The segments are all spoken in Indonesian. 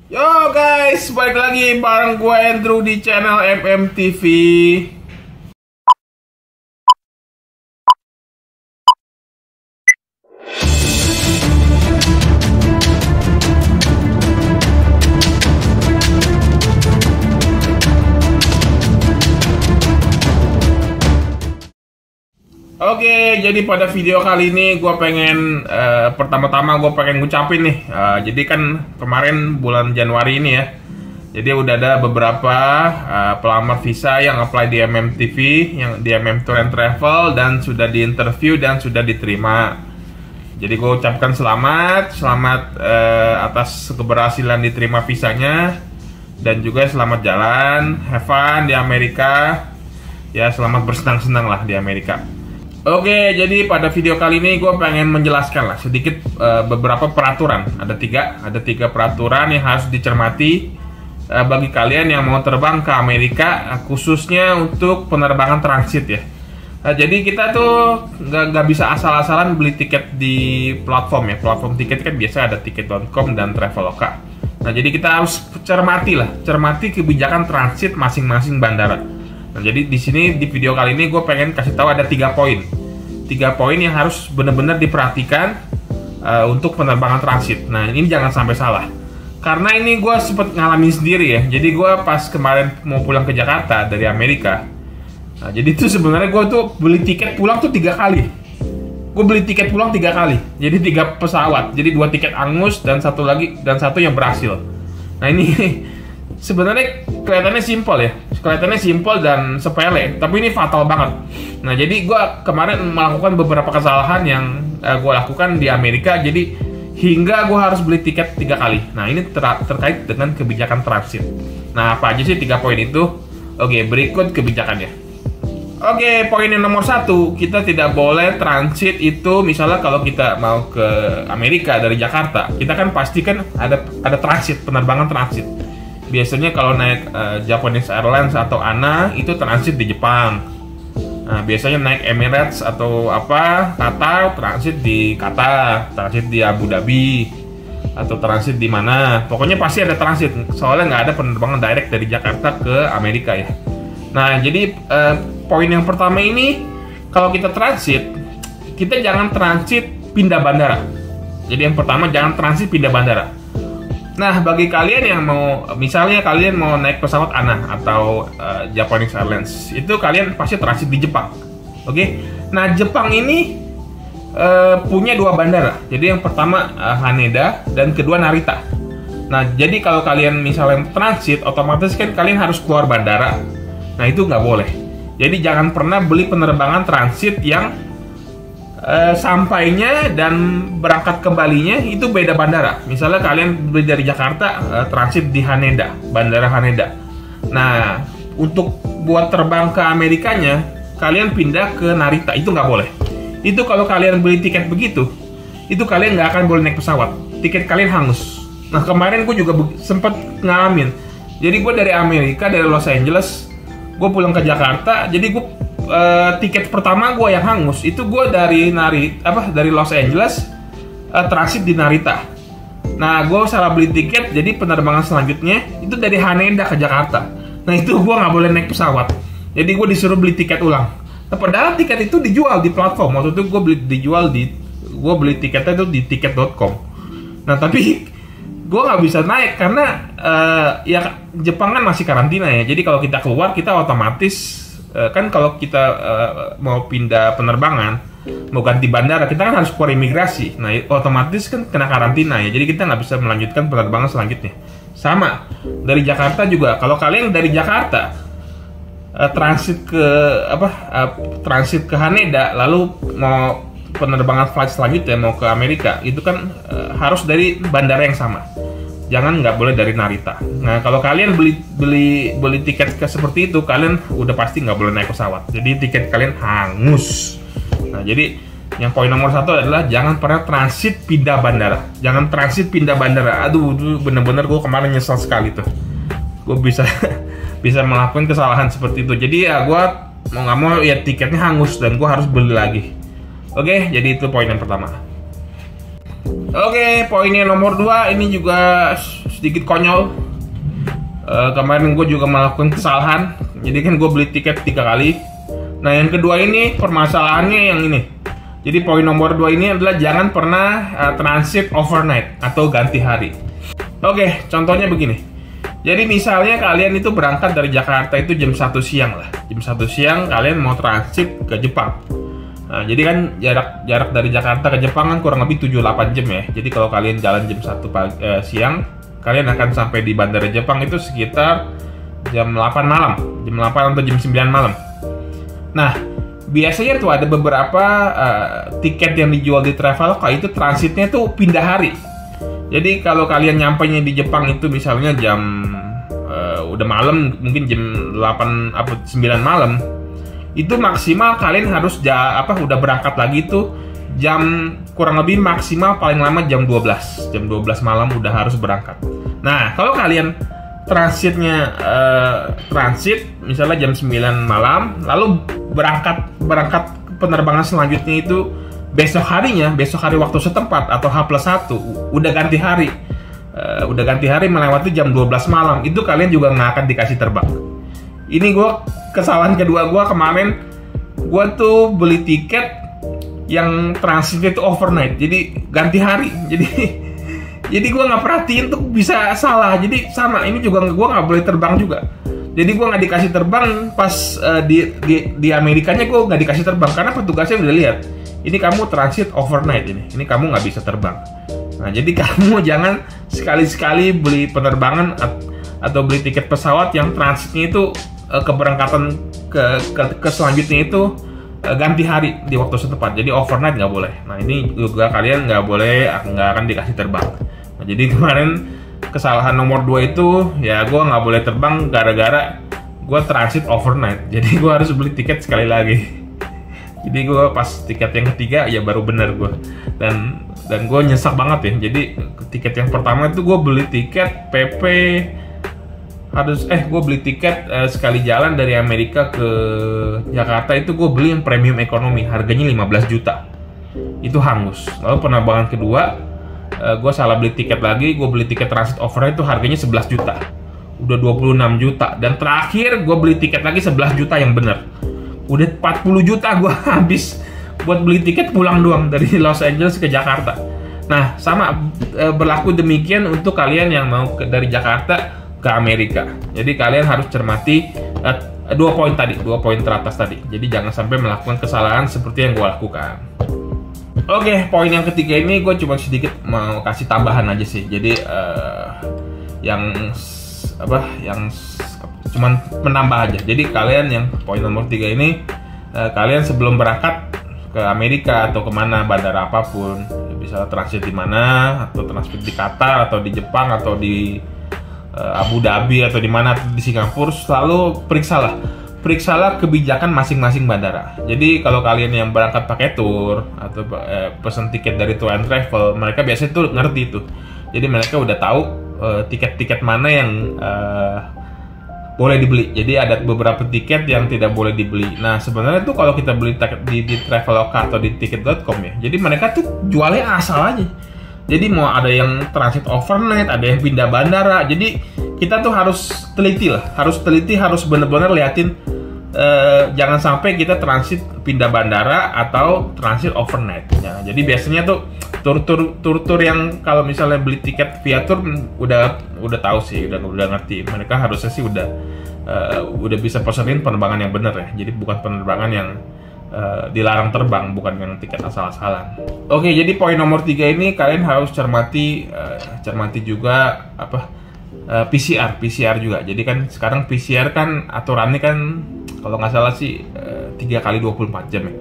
Yo guys, balik lagi bareng gue Andrew di channel MMTV. Oke, jadi pada video kali ini gue pengen pertama-tama gue pengen ngucapin nih. Jadi kan kemarin bulan Januari ini ya. Jadi udah ada beberapa pelamar visa yang apply di MMTV, yang di MM Tour and Travel, dan sudah diinterview dan sudah diterima. Jadi gue ucapkan selamat atas keberhasilan diterima visanya, dan juga selamat jalan, have fun di Amerika. Ya, selamat bersenang-senang lah di Amerika. Oke, jadi pada video kali ini gue pengen menjelaskan lah sedikit beberapa peraturan. Ada tiga peraturan yang harus dicermati bagi kalian yang mau terbang ke Amerika, khususnya untuk penerbangan transit ya. Jadi kita tuh nggak bisa asal-asalan beli tiket di platform ya. Platform tiket kan biasa ada tiket.com dan Traveloka. Nah, jadi kita harus cermati kebijakan transit masing-masing bandara. Nah, jadi di sini di video kali ini gue pengen kasih tahu ada 3 poin. 3 poin yang harus benar-benar diperhatikan untuk penerbangan transit. Nah, ini jangan sampai salah. Karena ini gue sempet ngalamin sendiri ya. Jadi gue pas kemarin mau pulang ke Jakarta dari Amerika. Nah, jadi itu sebenarnya gue tuh beli tiket pulang tuh 3 kali. Gue beli tiket pulang 3 kali. Jadi 3 pesawat. Jadi 2 tiket angus dan satu yang berhasil. Nah, ini sebenarnya kelihatannya simpel dan sepele, tapi ini fatal banget. Nah, jadi gue kemarin melakukan beberapa kesalahan yang gue lakukan di Amerika, jadi hingga gue harus beli tiket 3 kali. Nah, ini terkait dengan kebijakan transit. Nah, apa aja sih 3 poin itu? Oke, berikut kebijakannya. Oke, poin yang nomor 1, kita tidak boleh transit itu, misalnya kalau kita mau ke Amerika dari Jakarta, kita kan pasti kan ada transit, penerbangan transit. Biasanya kalau naik Japanese Airlines atau ANA itu transit di Jepang. Nah, biasanya naik Emirates atau Qatar, transit di Qatar, transit di Abu Dhabi, atau transit di mana. Pokoknya pasti ada transit. Soalnya nggak ada penerbangan direct dari Jakarta ke Amerika ya. Nah, jadi poin yang pertama ini, kalau kita transit, kita jangan transit pindah bandara. Jadi yang pertama, jangan transit pindah bandara. Nah, bagi kalian yang mau, misalnya kalian mau naik pesawat ANA atau Japanese Airlines, itu kalian pasti transit di Jepang. Oke? Nah, Jepang ini punya 2 bandara. Jadi yang pertama Haneda dan kedua Narita. Nah, jadi kalau kalian misalnya transit, otomatis kan kalian harus keluar bandara. Nah, itu nggak boleh. Jadi jangan pernah beli penerbangan transit yang sampainya dan berangkat kembalinya itu beda bandara. Misalnya kalian beli dari Jakarta, transit di Haneda, bandara Haneda. Nah, untuk buat terbang ke Amerikanya, kalian pindah ke Narita, itu nggak boleh. Itu kalau kalian beli tiket begitu, itu kalian nggak akan boleh naik pesawat. Tiket kalian hangus. Nah, kemarin gue juga sempat ngalamin. Jadi gue dari Amerika, dari Los Angeles, gue pulang ke Jakarta, jadi gue tiket pertama gue yang hangus itu gue dari Los Angeles transit di Narita. Nah, gue salah beli tiket, jadi penerbangan selanjutnya itu dari Haneda ke Jakarta. Nah, itu gue nggak boleh naik pesawat, jadi gue disuruh beli tiket ulang. Nah, padahal tiket itu dijual di platform. Waktu itu gue beli tiketnya itu di tiket.com. Nah, tapi gue nggak bisa naik karena ya Jepang kan masih karantina ya. Jadi kalau kita keluar, kita otomatis kan kalau kita mau pindah penerbangan, mau ganti bandara, kita kan harus keluar imigrasi. Nah, otomatis kan kena karantina ya. Jadi kita nggak bisa melanjutkan penerbangan selanjutnya. Sama dari Jakarta juga. Kalau kalian dari Jakarta transit ke Haneda, lalu mau penerbangan flight selanjutnya mau ke Amerika, itu kan harus dari bandara yang sama. Jangan, nggak boleh dari Narita. Nah, kalau kalian beli tiket seperti itu, kalian udah pasti nggak boleh naik pesawat. Jadi tiket kalian hangus. Nah, jadi yang poin nomor 1 adalah jangan pernah transit pindah bandara. Jangan transit pindah bandara. Aduh, bener-bener gue kemarin nyesel sekali tuh. Gue bisa melakukan kesalahan seperti itu. Jadi ya gue mau nggak mau ya tiketnya hangus dan gue harus beli lagi. Oke, jadi itu poin yang pertama. Oke, poin yang nomor 2 ini juga sedikit konyol. Kemarin gue juga melakukan kesalahan. Jadi kan gue beli tiket 3 kali. Nah yang kedua ini permasalahannya yang ini. Jadi poin nomor 2 ini adalah jangan pernah transit overnight atau ganti hari. Oke, contohnya begini. Jadi misalnya kalian itu berangkat dari Jakarta itu jam 1 siang lah. Jam 1 siang kalian mau transit ke Jepang. Nah, jadi kan jarak dari Jakarta ke Jepang kan kurang lebih 7-8 jam ya. Jadi kalau kalian jalan jam 1 siang, kalian akan sampai di bandara Jepang itu sekitar jam 8 malam. Jam 8 atau jam 9 malam. Nah, biasanya tuh ada beberapa tiket yang dijual di Traveloka itu transitnya tuh pindah hari. Jadi kalau kalian nyampainya di Jepang itu misalnya jam udah malam, mungkin jam 8 atau 9 malam, itu maksimal kalian harus udah berangkat lagi tuh jam kurang lebih maksimal paling lama jam 12. Jam 12 malam udah harus berangkat. Nah, kalau kalian transitnya transit misalnya jam 9 malam, lalu berangkat penerbangan selanjutnya itu besok hari waktu setempat atau H+1 udah ganti hari. Udah ganti hari melewati jam 12 malam, itu kalian juga nggak akan dikasih terbang. Ini kesalahan kedua gue kemarin. Gue tuh beli tiket yang transit itu overnight, jadi ganti hari. Jadi gue nggak perhatiin tuh bisa salah. Jadi sama ini juga gue nggak boleh terbang juga. Jadi gue nggak dikasih terbang pas di Amerikanya, gue nggak dikasih terbang karena petugasnya udah lihat ini kamu transit overnight, ini kamu nggak bisa terbang. Nah jadi kamu jangan sekali-sekali beli penerbangan atau beli tiket pesawat yang transitnya itu keberangkatan ke selanjutnya itu ganti hari di waktu setempat. Jadi overnight nggak boleh. Nah ini juga kalian nggak akan dikasih terbang. Nah, jadi kemarin kesalahan nomor 2 itu ya gue nggak boleh terbang gara-gara gue transit overnight. Jadi gue harus beli tiket sekali lagi. Jadi gue pas tiket yang ketiga ya baru bener gue. Dan gue nyesek banget ya. Jadi tiket yang pertama itu gue beli tiket PP gue beli tiket sekali jalan dari Amerika ke Jakarta itu gue beli yang premium ekonomi, harganya 15 juta. Itu hangus. Lalu penerbangan kedua gue salah beli tiket lagi, gue beli tiket transit overnight itu harganya 11 juta. Udah 26 juta. Dan terakhir gue beli tiket lagi 11 juta yang bener. Udah 40 juta gue habis buat beli tiket pulang doang dari Los Angeles ke Jakarta. Nah, sama berlaku demikian untuk kalian yang mau dari Jakarta ke Amerika. Jadi kalian harus cermati 2 poin teratas tadi. Jadi jangan sampai melakukan kesalahan seperti yang gue lakukan. Oke, poin yang ketiga ini gue cuma sedikit mau kasih tambahan aja sih. Jadi yang cuman menambah aja. Jadi kalian yang poin nomor 3 ini kalian sebelum berangkat ke Amerika atau kemana, bandara apapun, bisa transit di mana, atau transit di Qatar atau di Jepang atau di Abu Dhabi atau di mana, di Singapura, selalu periksalah kebijakan masing-masing bandara. Jadi kalau kalian yang berangkat pakai tour atau pesan tiket dari tour and travel, mereka biasanya tuh ngerti itu. Jadi mereka udah tahu tiket-tiket mana yang boleh dibeli. Jadi ada beberapa tiket yang tidak boleh dibeli. Nah sebenarnya tuh kalau kita beli di Traveloka atau di tiket.com ya, jadi mereka tuh jualnya asal aja. Jadi mau ada yang transit overnight, ada yang pindah bandara. Jadi kita tuh harus teliti, harus benar-benar liatin jangan sampai kita transit pindah bandara atau transit overnight. Ya, jadi biasanya tuh tur yang kalau misalnya beli tiket via tour udah tahu sih, udah ngerti. Mereka harusnya sih udah bisa pesenin penerbangan yang benar ya. Jadi bukan penerbangan yang dilarang terbang, bukan yang tiket asal-asalan. Oke, jadi poin nomor 3 ini kalian harus cermati juga PCR juga. Jadi kan sekarang PCR kan aturannya kan kalau nggak salah sih 3 kali 24 jam ya.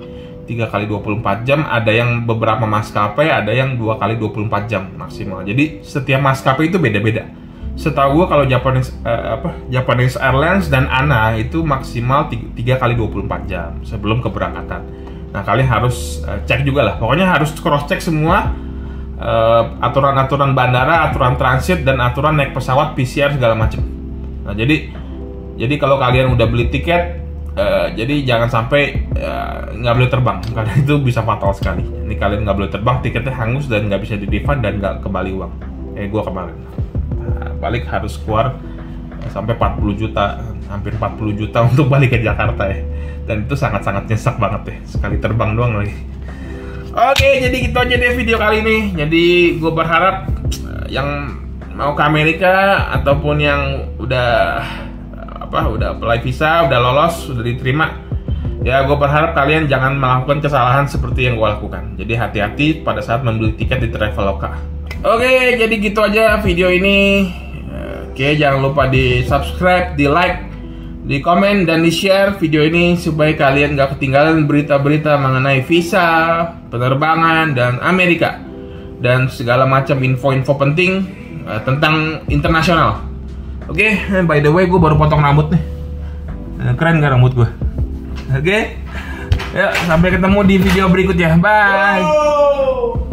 3 kali 24 jam, ada yang beberapa maskapai ada yang 2 kali 24 jam maksimal. Jadi setiap maskapai itu beda-beda. Setahu gue kalau Japanese Airlines dan ANA itu maksimal 3 kali 24 jam sebelum keberangkatan. Nah kalian harus cek juga lah. Pokoknya harus cross check semua aturan-aturan bandara, aturan transit, dan aturan naik pesawat, PCR segala macam. Nah jadi kalau kalian udah beli tiket, jadi jangan sampai nggak boleh terbang karena itu bisa fatal sekali. Ini kalian nggak boleh terbang, tiketnya hangus dan nggak bisa di refund dan nggak kembali uang. Gue kemarin. balik harus keluar sampai 40 juta, hampir 40 juta untuk balik ke Jakarta ya. Dan itu sangat-sangat nyesek banget ya, sekali terbang doang lagi. Oke, jadi gitu aja deh video kali ini. Jadi gue berharap yang mau ke Amerika ataupun yang udah apply visa, udah lolos, udah diterima, ya gue berharap kalian jangan melakukan kesalahan seperti yang gue lakukan. Jadi hati-hati pada saat membeli tiket di Traveloka. Oke, jadi gitu aja video ini. Oke, jangan lupa di subscribe, di like, di komen, dan di share video ini supaya kalian gak ketinggalan berita-berita mengenai visa, penerbangan, dan Amerika, dan segala macam info-info penting tentang internasional. Oke, by the way gue baru potong rambut nih. Keren gak rambut gue? Oke, ya sampai ketemu di video berikutnya. Bye.